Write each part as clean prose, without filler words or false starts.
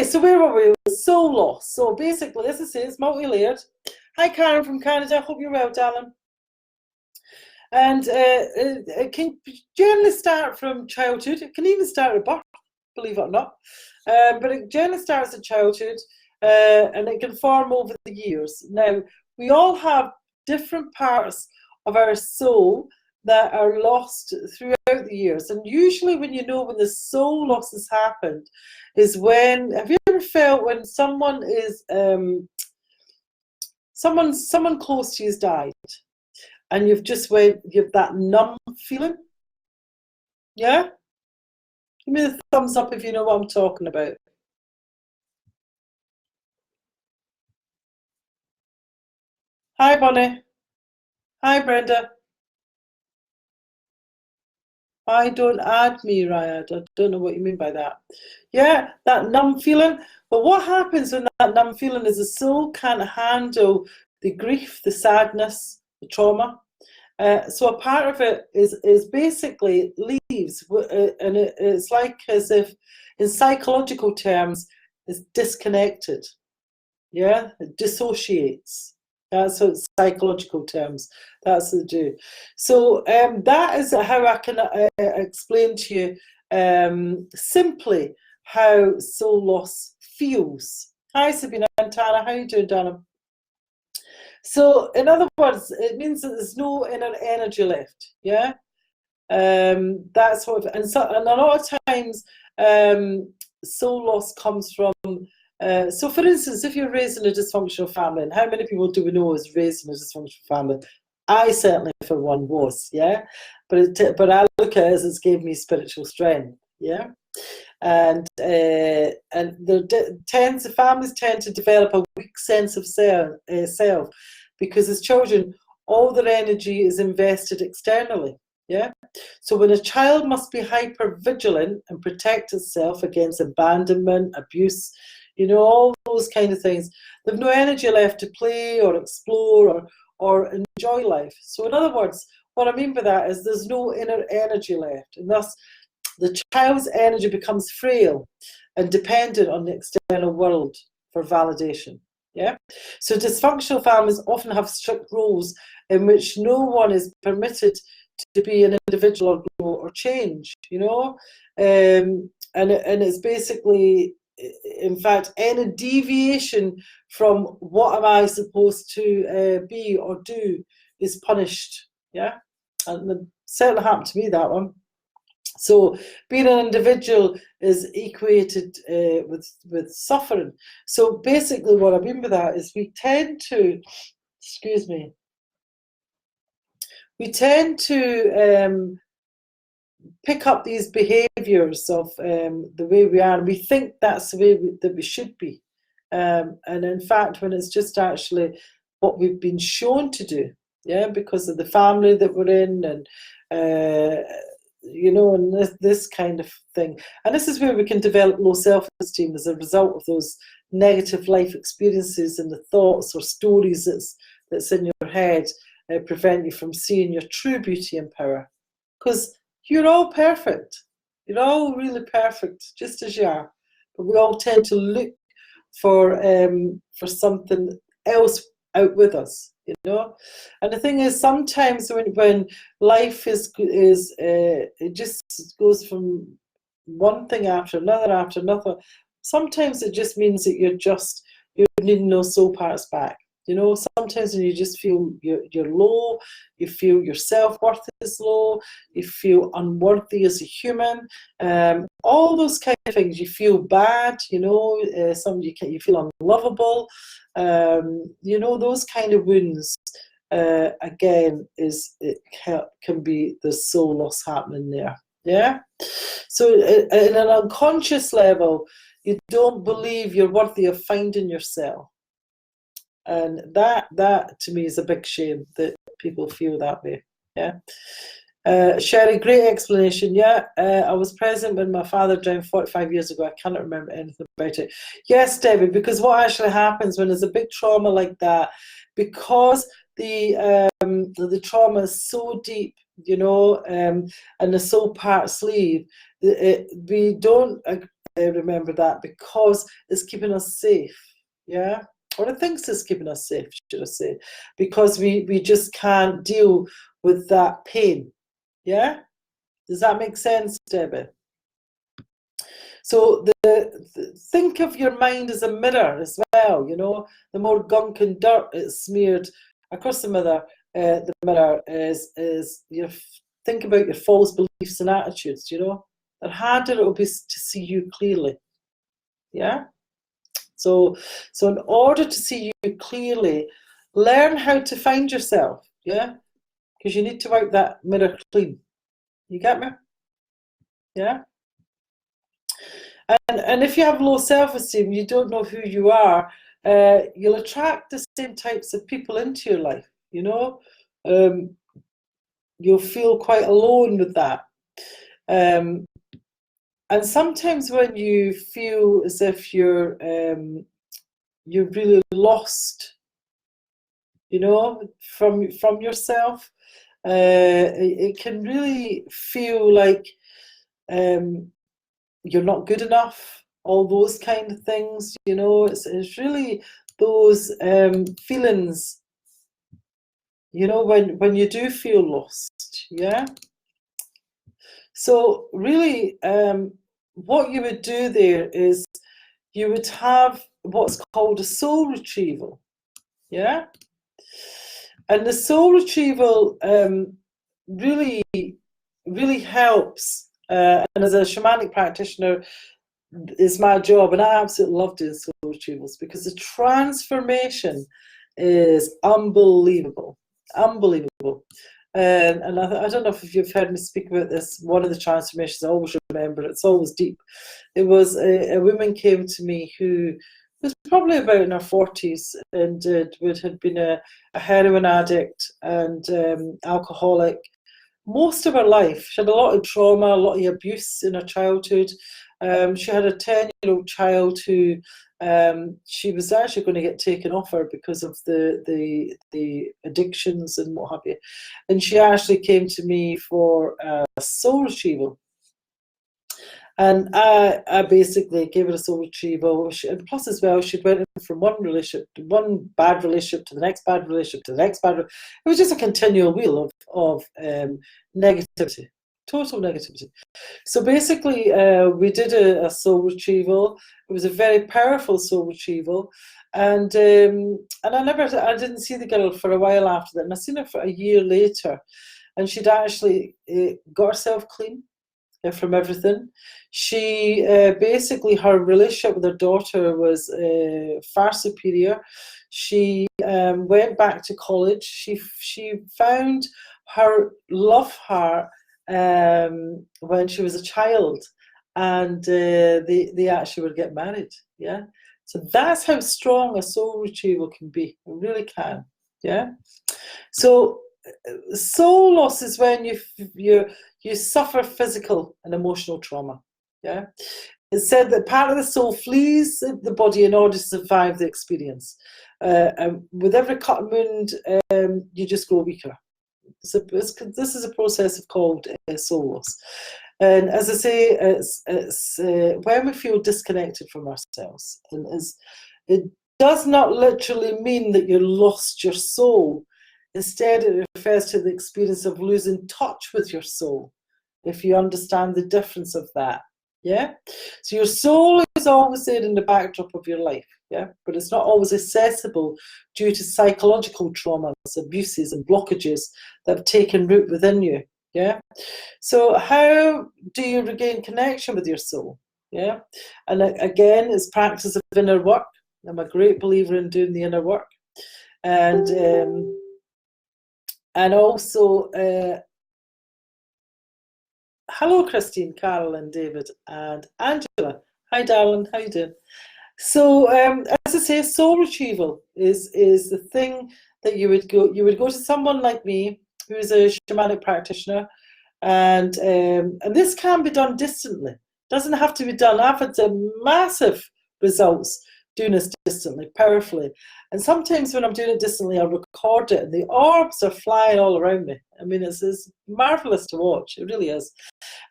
so where were we? Soul loss. So basically, as I say, it's multi-layered. Hi, Karen from Canada. Hope you're well, darling. And it can generally start from childhood. It can even start at birth, believe it or not. But it generally starts at childhood, and it can form over the years. Now, we all have different parts of our soul that are lost throughout the years. And usually when you know when the soul loss has happened is when, have you ever felt when someone is, someone close to you has died and you've just went, you have that numb feeling? Yeah? Give me the thumbs up if you know what I'm talking about. Hi, Bonnie. Hi, Brenda. Why don't add me, Ryad? I don't know what you mean by that. Yeah, that numb feeling. But what happens when that numb feeling is the soul can't handle the grief, the sadness, the trauma. So a part of it is basically leaves, and it's like as if, in psychological terms, it's disconnected. Yeah, it dissociates. That's what psychological terms. That's what they do. So that is how I can explain to you simply how soul loss feels. Hi, Sabina and Tara. How are you doing, Dana? So, in other words, it means that there's no inner energy left. Yeah, that's what. And a lot of times, soul loss comes from. So, for instance, if you're raised in a dysfunctional family, and how many people do we know is raised in a dysfunctional family? I certainly, for one, was, yeah. But I look at it as it's gave me spiritual strength, yeah. And the families tend to develop a weak sense of self, because as children, all their energy is invested externally, yeah. So when a child must be hyper vigilant and protect itself against abandonment, abuse, you know, all those kind of things, they've no energy left to play or explore or enjoy life. So in other words, what I mean by that is there's no inner energy left, and thus the child's energy becomes frail and dependent on the external world for validation. Yeah. So dysfunctional families often have strict rules in which no one is permitted to be an individual or grow or change. You know, and it's basically, in fact, any deviation from what am I supposed to be or do is punished. Yeah, and it certainly happened to me, that one. So being an individual is equated with suffering. So basically what I mean by that is we tend to, pick up these behaviours of the way we are, and we think that's the way that we should be. And in fact, when it's just actually what we've been shown to do, yeah, because of the family that we're in, and you know, and this kind of thing. And this is where we can develop low self-esteem as a result of those negative life experiences and the thoughts or stories that's in your head prevent you from seeing your true beauty and power. Because you're all perfect. You're all really perfect, just as you are. But we all tend to look for something else out with us, you know. And the thing is, sometimes when life is it just goes from one thing after another. Sometimes it just means that you're needing those soul parts back. You know, sometimes when you just feel you're low, you feel your self-worth is low, you feel unworthy as a human, all those kind of things. You feel bad, you know, you feel unlovable, you know, those kind of wounds, again, can be the soul loss happening there, yeah? So at an unconscious level, you don't believe you're worthy of finding yourself. And that to me is a big shame that people feel that way. Yeah. Sherry, great explanation. Yeah, I was present when my father drowned 45 years ago. I cannot remember anything about it. Yes, David, because what actually happens when there's a big trauma like that, because the trauma is so deep, you know, and the soul parts leave, we don't remember that, because it's keeping us safe, yeah? Or it thinks it's keeping us safe, should I say, because we just can't deal with that pain, yeah? Does that make sense, Debbie? So think of your mind as a mirror as well, you know. The more gunk and dirt it's smeared across the mirror is think about your false beliefs and attitudes, you know. The harder it will be to see you clearly, yeah. So in order to see you clearly, learn how to find yourself, yeah, because you need to wipe that mirror clean. You get me? Yeah. And if you have low self-esteem, you don't know who you are, you'll attract the same types of people into your life, you know. You'll feel quite alone with that. And sometimes when you feel as if you're really lost, you know, from yourself, it can really feel like you're not good enough, all those kind of things, you know. It's really those feelings, you know, when you do feel lost, yeah. So really, what you would do there is you would have what's called a soul retrieval, yeah. And the soul retrieval really helps. And as a shamanic practitioner, it's my job, and I absolutely love doing soul retrievals because the transformation is unbelievable, unbelievable. And I don't know if you've heard me speak about this. One of the transformations, I always remember, it's always deep. It was a woman came to me who was probably about in her 40s and had been a heroin addict and alcoholic most of her life. She had a lot of trauma, a lot of abuse in her childhood. She had a 10-year-old child who she was actually going to get taken off her because of the addictions and what have you. And she actually came to me for a soul retrieval. And I basically gave her a soul retrieval. And plus as well, she went from one bad relationship to the next bad relationship to the next bad. It was just a continual wheel of negativity, total negativity. So basically, we did a soul retrieval. It was a very powerful soul retrieval. And I didn't see the girl for a while after that. And I seen her for a year later. And she'd actually got herself clean from everything. She basically, her relationship with her daughter was far superior. She went back to college. She found her love heart when she was a child, and they actually would get married. Yeah, so that's how strong a soul retrieval can be. It really can. Yeah. So soul loss is when you suffer physical and emotional trauma. Yeah, it's said that part of the soul flees the body in order to survive the experience. And with every cut and wound, you just grow weaker. So this is a process called soul loss. And as I say, it's when we feel disconnected from ourselves. And it does not literally mean that you lost your soul. Instead, it refers to the experience of losing touch with your soul, if you understand the difference of that. Yeah? So your soul is always there in the backdrop of your life, yeah? But it's not always accessible due to psychological traumas, abuses and blockages that have taken root within you, yeah? So how do you regain connection with your soul, yeah? And again, it's practice of inner work. I'm a great believer in doing the inner work. And also, hello, Christine, Carol, and David, and Angela. Hi, darling. How you doing? So, as I say, soul retrieval is the thing that you would go to someone like me, who is a shamanic practitioner, and this can be done distantly. Doesn't have to be done. I've had massive results doing this distantly, powerfully. And sometimes when I'm doing it distantly, I record it and the orbs are flying all around me. I mean, it's marvelous to watch. It really is.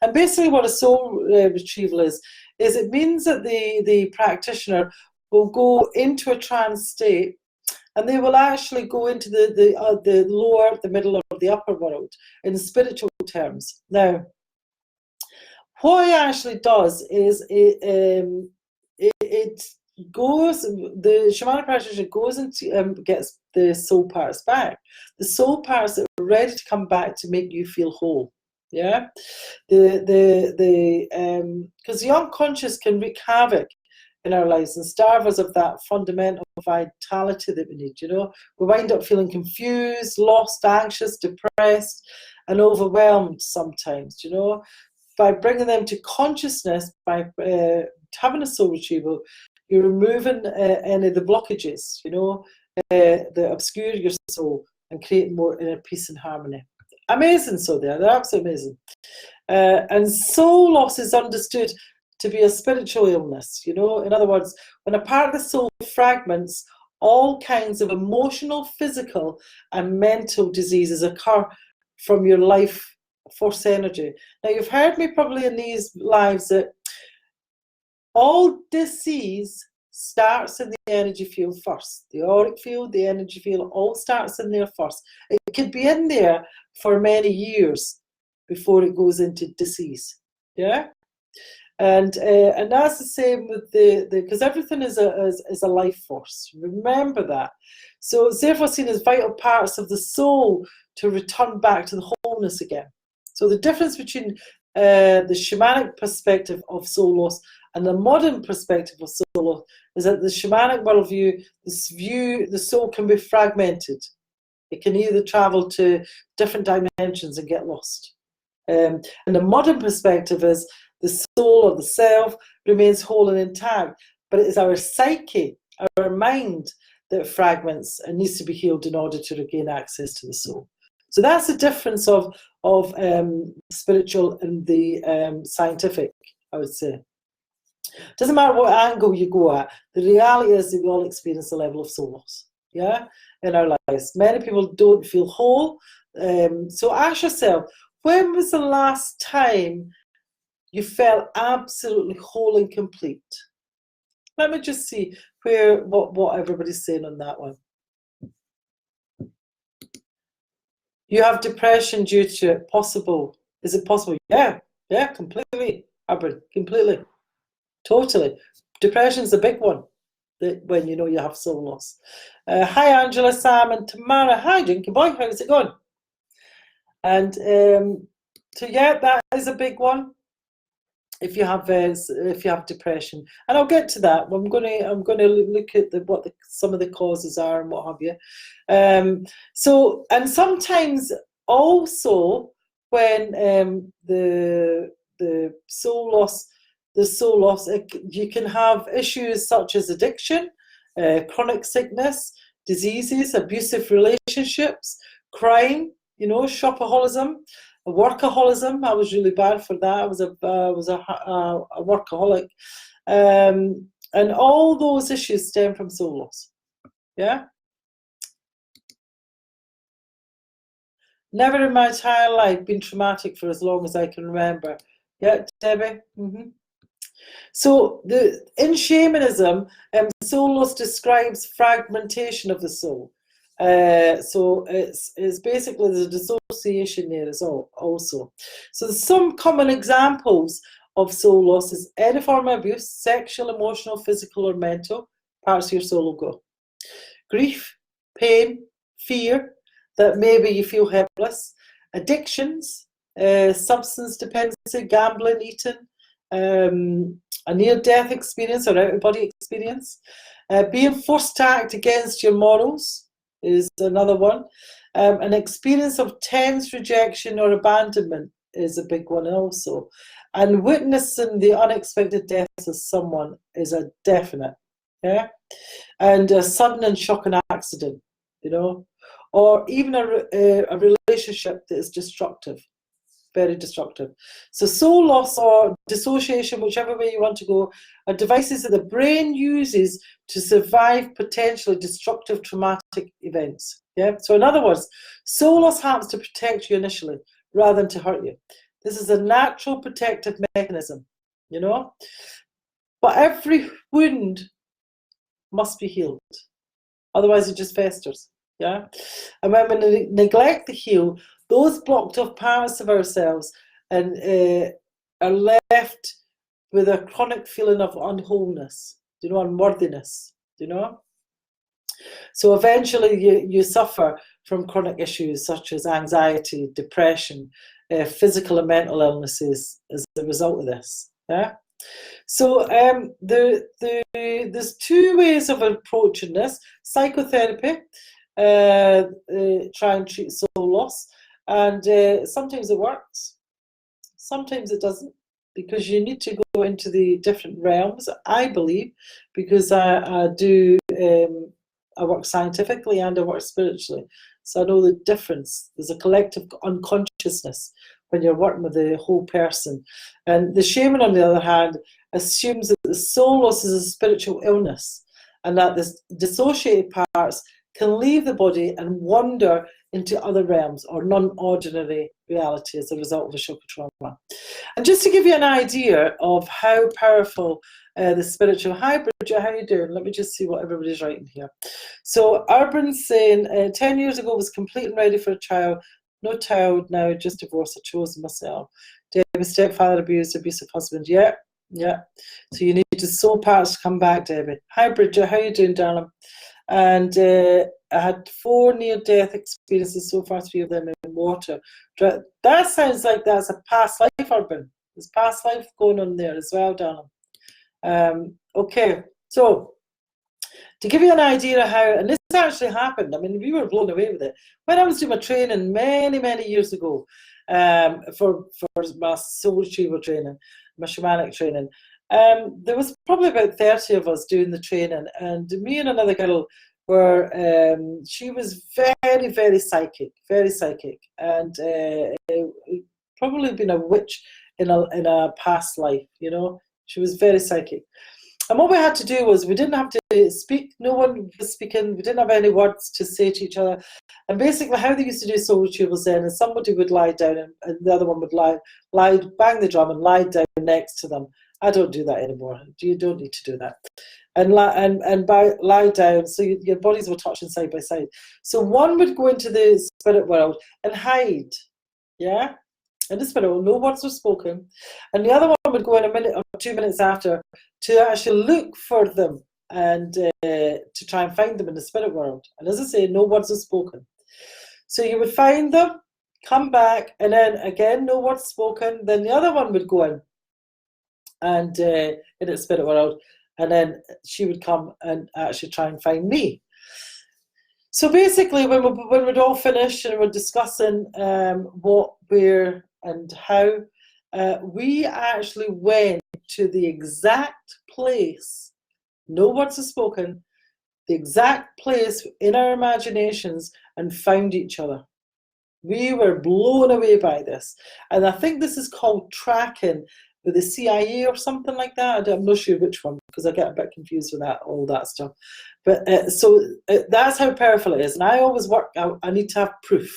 And basically what a soul retrieval is it means that the practitioner will go into a trance state, and they will actually go into the lower, the middle, or the upper world in spiritual terms. Now, what it actually does is it goes, the shamanic practitioner goes into gets the soul parts back. The soul parts that are ready to come back to make you feel whole. Yeah, because the unconscious can wreak havoc in our lives and starve us of that fundamental vitality that we need. You know, we wind up feeling confused, lost, anxious, depressed, and overwhelmed sometimes. You know, by bringing them to consciousness, by having a soul retrieval, you're removing any of the blockages. You know, that obscure your soul and creating more inner peace and harmony. Amazing, so they're absolutely amazing. And soul loss is understood to be a spiritual illness, you know. In other words, when a part of the soul fragments, all kinds of emotional, physical, and mental diseases occur from your life force energy. Now, you've heard me probably in these lives that all disease starts in the energy field first. The auric field, the energy field, all starts in there first. It could be in there for many years before it goes into disease. Yeah, and that's the same with because everything is a life force. Remember that. So it's therefore seen as vital parts of the soul to return back to the wholeness again. So the difference between the shamanic perspective of soul loss and the modern perspective of soul loss is that the shamanic worldview, the soul can be fragmented. It can either travel to different dimensions and get lost. And the modern perspective is the soul or the self remains whole and intact, but it is our psyche, our mind, that fragments and needs to be healed in order to regain access to the soul. So that's the difference of spiritual and the scientific, I would say. Doesn't matter what angle you go at, the reality is that we all experience a level of soul loss, yeah, in our lives. Many people don't feel whole. So ask yourself, when was the last time you felt absolutely whole and complete? Let me just see what everybody's saying on that one. You have depression due to it. Possible. Is it possible? Yeah, completely. Abra, completely. Totally. Depression's a big one when you know you have soul loss. Hi, Angela, Sam, and Tamara. Hi, Dinky Boy. How's it going? And so yeah, that is a big one. If you have depression, and I'll get to that. I'm gonna look at some of the causes are and what have you. So, and sometimes also when the soul loss, you can have issues such as addiction, chronic sickness, diseases, abusive relationships, crime, you know, shopaholism, workaholism. I was really bad for that. I was a workaholic, and all those issues stem from soul loss. Yeah. Never in my entire life been traumatic for as long as I can remember. Yeah, Debbie. Mm-hmm. So in shamanism, soul loss describes fragmentation of the soul. So it's basically there's a dissociation there as well also. So some common examples of soul loss is any form of abuse, sexual, emotional, physical, or mental. Parts of your soul will go. Grief, pain, fear, that maybe you feel helpless. Addictions, substance dependency, gambling, eating, a near-death experience or out-of-body experience. Being forced to act against your morals is another one. An experience of tense rejection or abandonment is a big one also. And witnessing the unexpected death of someone is a definite. Yeah? And a sudden and shocking accident, you know, or even a relationship that is destructive. very destructive. So soul loss or dissociation, whichever way you want to go, are devices that the brain uses to survive potentially destructive traumatic events. Yeah. So in other words, soul loss happens to protect you initially rather than to hurt you. This is a natural protective mechanism, you know. But every wound must be healed. Otherwise it just festers. Yeah. And when we neglect to heal those blocked off parts of ourselves and are left with a chronic feeling of unwholeness, you know, unworthiness, you know. So eventually you suffer from chronic issues such as anxiety, depression, physical and mental illnesses as a result of this. Yeah. So there's two ways of approaching this. Psychotherapy, try and treat soul loss, and sometimes it works, sometimes it doesn't, because you need to go into the different realms, I believe, because I work scientifically and I work spiritually, so I know the difference. There's a collective unconsciousness when you're working with the whole person. And the shaman, on the other hand, assumes that the soul loss is a spiritual illness and that the dissociated parts can leave the body and wander into other realms or non-ordinary reality as a result of a shock or trauma. And just to give you an idea of how powerful the spiritual... Hi, Bridget, how are you doing? Let me just see what everybody's writing here. So Urban's saying, 10 years ago was complete and ready for a child. No child now, just divorced. I chose myself. Debbie, stepfather abused, abusive husband. Yeah, yeah. So you need the soul parts to come back, Debbie. Hi, Bridget, how are you doing, darling? And I had 4 near-death experiences so far, 3 of them in water. That sounds like that's a past life, Urban. There's past life going on there as well, darling. Okay, so to give you an idea of how, and this actually happened, I mean, we were blown away with it. When I was doing my training many years ago, for my soul retrieval training, my shamanic training, there was probably about 30 of us doing the training, and me and another girl were, she was very psychic, and probably been a witch in a past life, you know. She was very psychic. And what we had to do was, we didn't have to speak, no one was speaking, we didn't have any words to say to each other. And basically how they used to do soul retrievals then is somebody would lie down and the other one would bang the drum and lie down next to them. I don't do that anymore. You don't need to do that. And lie down, so your bodies were touching side by side. So one would go into the spirit world and hide, yeah? In the spirit world, no words were spoken. And the other one would go in a minute or 2 minutes after to actually look for them and to try and find them in the spirit world. And as I say, no words were spoken. So you would find them, come back, and then again, no words spoken. Then the other one would go in and in the spirit world, and then she would come and actually try and find me. So basically, when we'd all finished and we're discussing what, where, and how, we actually went to the exact place, no words are spoken, the exact place in our imaginations, and found each other. We were blown away by this. And I think this is called tracking with the CIA or something like that. I'm not sure which one, because I get a bit confused with that, all that stuff. But so that's how powerful it is. And I always work, I need to have proof.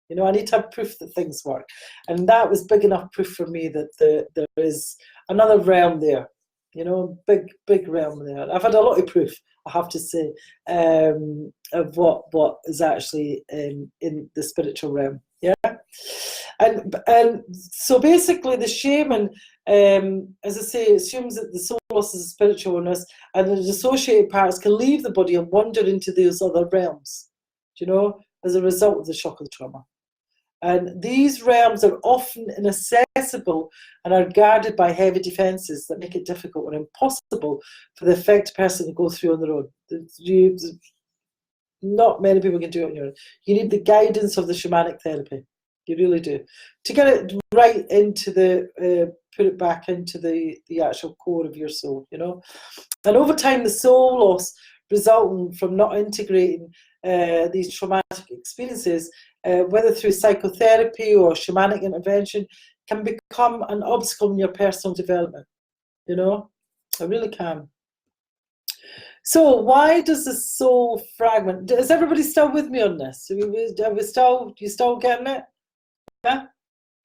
You know, I need to have proof that things work. And that was big enough proof for me that there is another realm there. You know, big realm there. I've had a lot of proof, I have to say, of what is actually in the spiritual realm. Yeah. And so basically the shaman, as I say, assumes that the soul loss is a spiritual illness, and the dissociated parts can leave the body and wander into those other realms, you know, as a result of the shock of the trauma. And these realms are often inaccessible and are guarded by heavy defences that make it difficult or impossible for the affected person to go through on their own. Not many people can do it on your own. You need the guidance of the shamanic therapy. You really do. To get it right into the, put it back into the actual core of your soul, you know. And over time, the soul loss resulting from not integrating these traumatic experiences whether through psychotherapy or shamanic intervention, can become an obstacle in your personal development. You know, it really can. So why does the soul fragment? Is everybody still with me on this? You still getting it? Yeah?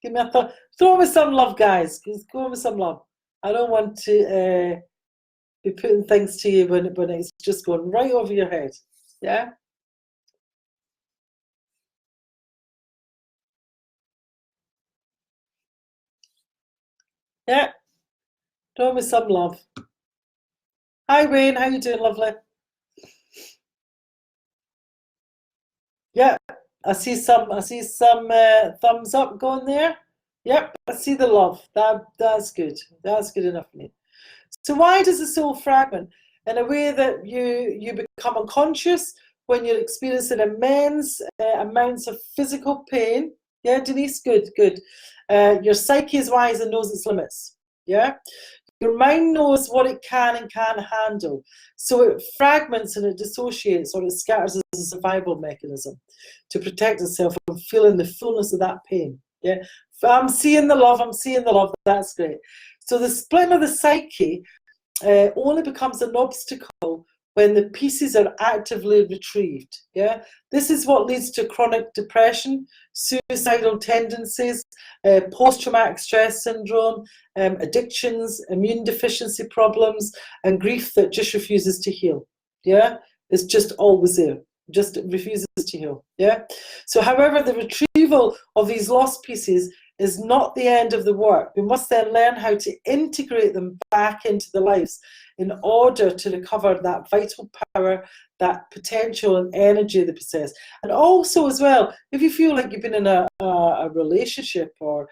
Give me a thought. Throw me some love, guys. Go with some love. I don't want to be putting things to you when it's just going right over your head. Yeah? Yeah? Throw me some love. Hi, Wayne. How you doing, lovely? Yeah, I see some thumbs up going there. Yep, I see the love. That's good. That's good enough for me. So why does the soul fragment? In a way that you become unconscious when you're experiencing immense amounts of physical pain. Yeah, Denise, good. Your psyche is wise and knows its limits. Yeah, your mind knows what it can and can't handle. So it fragments and it dissociates or it scatters as a survival mechanism to protect itself from feeling the fullness of that pain. Yeah, I'm seeing the love, that's great. So the split of the psyche only becomes an obstacle when the pieces are actively retrieved. Yeah, this is what leads to chronic depression, suicidal tendencies, post-traumatic stress syndrome, addictions, immune deficiency problems, and grief that just refuses to heal. Yeah, it's just always there, just refuses to heal. Yeah. So, however, the retrieval of these lost pieces is not the end of the work. We must then learn how to integrate them back into the lives in order to recover that vital power, that potential and energy they possess. And also as well, if you feel like you've been in a relationship or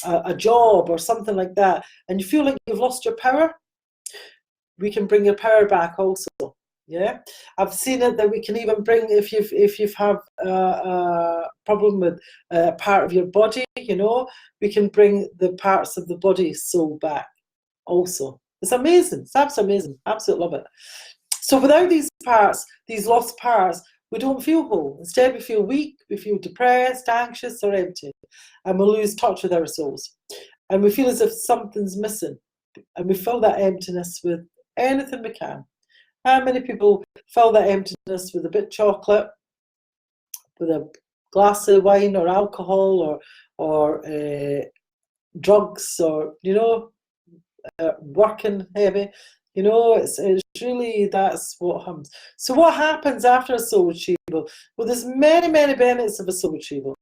a job or something like that, and you feel like you've lost your power, we can bring your power back also. Yeah, I've seen it that we can even bring, if you've have a problem with a part of your body, you know, we can bring the parts of the body soul back also. It's amazing. It's absolutely amazing. Absolutely love it. So without these parts, these lost parts, we don't feel whole. Instead, we feel weak, we feel depressed, anxious, or empty, and we lose touch with our souls. And we feel as if something's missing, and we fill that emptiness with anything we can. How many people fill that emptiness with a bit of chocolate, with a glass of wine or alcohol or drugs, or, you know, working heavy? You know, it's really, that's what happens. So what happens after a soul retrieval? Well, there's many benefits of a soul retrieval.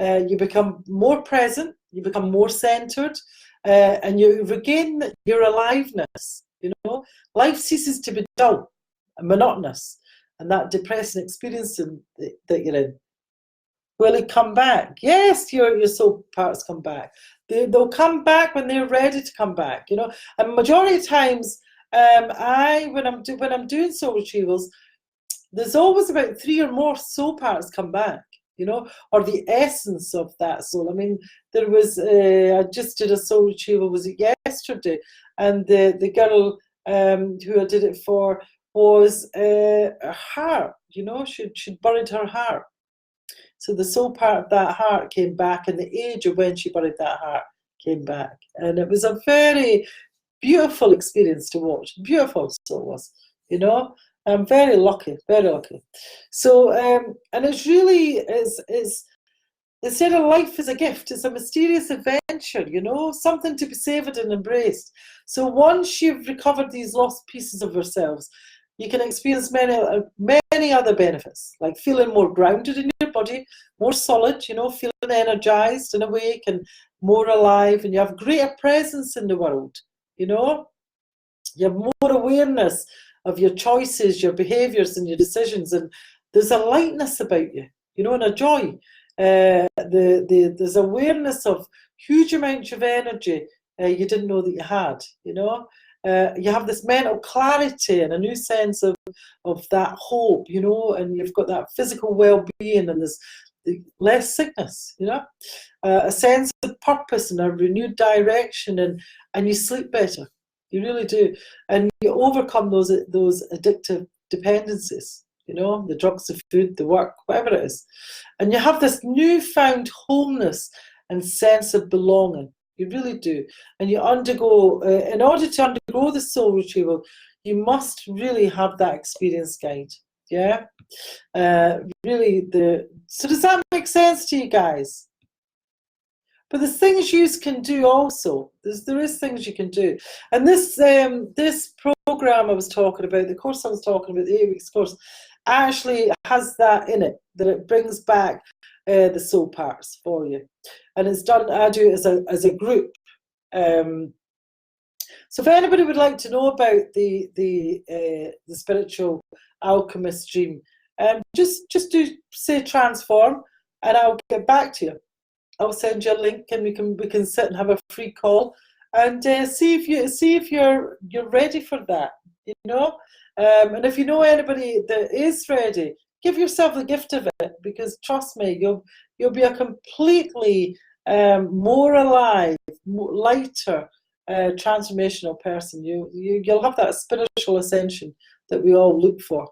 You become more present, you become more centered, and you regain your aliveness. You know, life ceases to be dull and monotonous, and that depressing experience that you're in. Will it come back? Yes, your soul parts come back. They'll come back when they're ready to come back. You know, and majority of times, when I'm doing soul retrievals, there's always about 3 or more soul parts come back. You know, or the essence of that soul. I mean, there was I just did a soul retrieval, was it yesterday? And the girl who I did it for was her heart. You know, she'd buried her heart. So the soul part of that heart came back, and the age of when she buried that heart came back. And it was a very beautiful experience to watch. Beautiful, so it was, you know. I'm very lucky, very lucky. So, and it's really, it's instead of life is a gift, it's a mysterious adventure, you know, something to be savoured and embraced. So once you've recovered these lost pieces of yourselves, you can experience many other benefits, like feeling more grounded in your body, more solid, you know, feeling energized and awake and more alive, and you have greater presence in the world, you know. You have more awareness of your choices, your behaviours and your decisions, and there's a lightness about you, you know, and a joy. There's awareness of huge amounts of energy you didn't know that you had, you know. You have this mental clarity and a new sense of that hope, you know, and you've got that physical well-being, and there's less sickness, you know, a sense of purpose and a renewed direction, and you sleep better. You really do. And you overcome those addictive dependencies, you know, the drugs, the food, the work, whatever it is. And you have this newfound wholeness and sense of belonging. You really do. And you undergo, in order to undergo the soul retrieval, you must really have that experience guide. Yeah? Really, so does that make sense to you guys? But there's things you can do also. There is things you can do. And this program I was talking about, the course I was talking about, the 8 weeks course, actually has that in it, that it brings back the soul parts for you. And it's done, I do it as a group. So if anybody would like to know about the spiritual alchemist dream, just do say transform, and I'll get back to you. I'll send you a link, and we can sit and have a free call, and see if you're ready for that. You know, and if you know anybody that is ready, give yourself the gift of it, because trust me, you'll be a completely more alive, lighter, transformational person. You'll have that spiritual ascension that we all look for.